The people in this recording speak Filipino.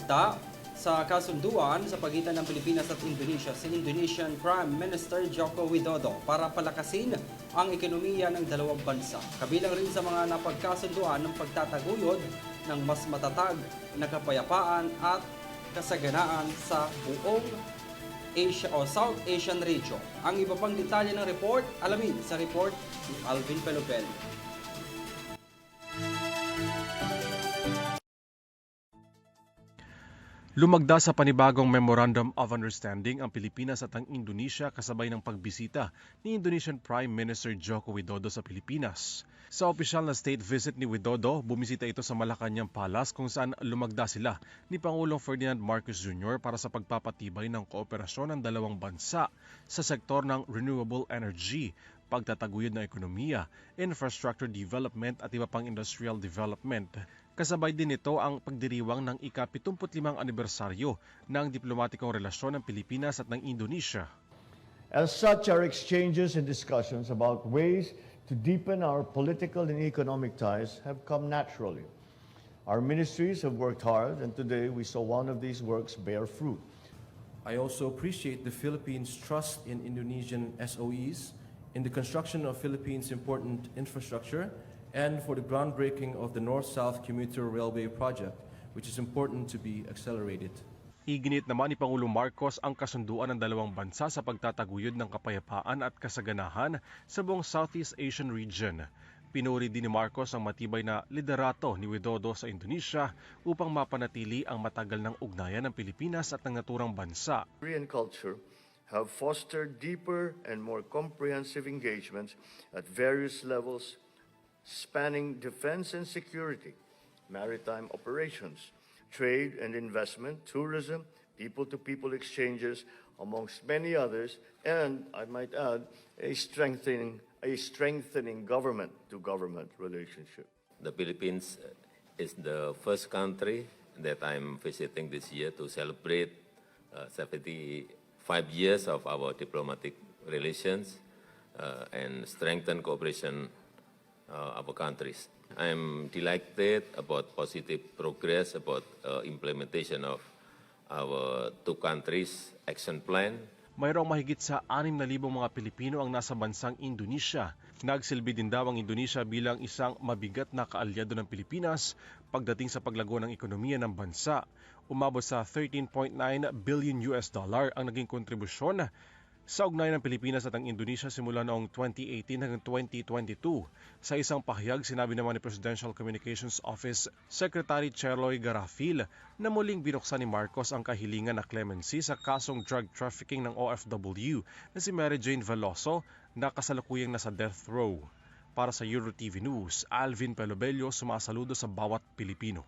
Lumagda sa kasunduan sa pagitan ng Pilipinas at Indonesia si Indonesian Prime Minister Joko Widodo para palakasin ang ekonomiya ng dalawang bansa. Kabilang rin sa mga napagkasunduan ng pagtataguyod ng mas matatag na kapayapaan at kasaganaan sa buong Asia o South Asian region. Ang iba pang detalye ng report, alamin sa report ni Alvin Pelopel. Lumagda sa panibagong Memorandum of Understanding ang Pilipinas at ang Indonesia kasabay ng pagbisita ni Indonesian Prime Minister Joko Widodo sa Pilipinas. Sa opisyal na state visit ni Widodo, bumisita ito sa Malacanang Palace kung saan lumagda sila ni Pangulong Ferdinand Marcos Jr. para sa pagpapatibay ng kooperasyon ng dalawang bansa sa sektor ng renewable energy, pagtataguyod ng ekonomiya, infrastructure development at iba pang industrial development. Kasabay din ito ang pagdiriwang ng ika-75 anibersaryo ng diplomatikong relasyon ng Pilipinas at ng Indonesia. As such, our exchanges and discussions about ways to deepen our political and economic ties have come naturally. Our ministries have worked hard, and today we saw one of these works bear fruit. I also appreciate the Philippines' trust in Indonesian SOEs, in the construction of Philippines' important infrastructure, and for the groundbreaking of the North-South Commuter Railway project, which is important to be accelerated. Iginit naman ni Pangulong Marcos ang kasunduan ng dalawang bansa sa pagtataguyod ng kapayapaan at kasaganahan sa buong Southeast Asian region. Pinuri din ni Marcos ang matibay na liderato ni Widodo sa Indonesia upang mapanatili ang matagal ng ugnayan ng Pilipinas at ng naturang bansa. Korean culture have fostered deeper and more comprehensive engagements at various levels, spanning defense and security, maritime operations, trade and investment, tourism, people-to-people exchanges, amongst many others, and I might add, a strengthening government-to-government relationship. The Philippines is the first country that I'm visiting this year to celebrate 75 years of our diplomatic relations and strengthen cooperation of our countries. I'm delighted about positive progress about implementation of our two countries' action plan. Mayroong mahigit sa 6,000 mga Pilipino ang nasa bansang Indonesia. Nagsilbi din daw ang Indonesia bilang isang mabigat na kaalyado ng Pilipinas pagdating sa paglago ng ekonomiya ng bansa. Umabot sa $13.9 billion ang naging kontribusyon sa ugnayan ng Pilipinas at ang Indonesia simula noong 2018 hanggang 2022. Sa isang pahayag, sinabi naman ni Presidential Communications Office Secretary Cheloy Garafil na muling binuksan ni Marcos ang kahilingan na clemency sa kasong drug trafficking ng OFW na si Mary Jane Veloso na kasalukuyang nasa death row. Para sa EuroTV News, Alvin Pelobello sumasaludo sa bawat Pilipino.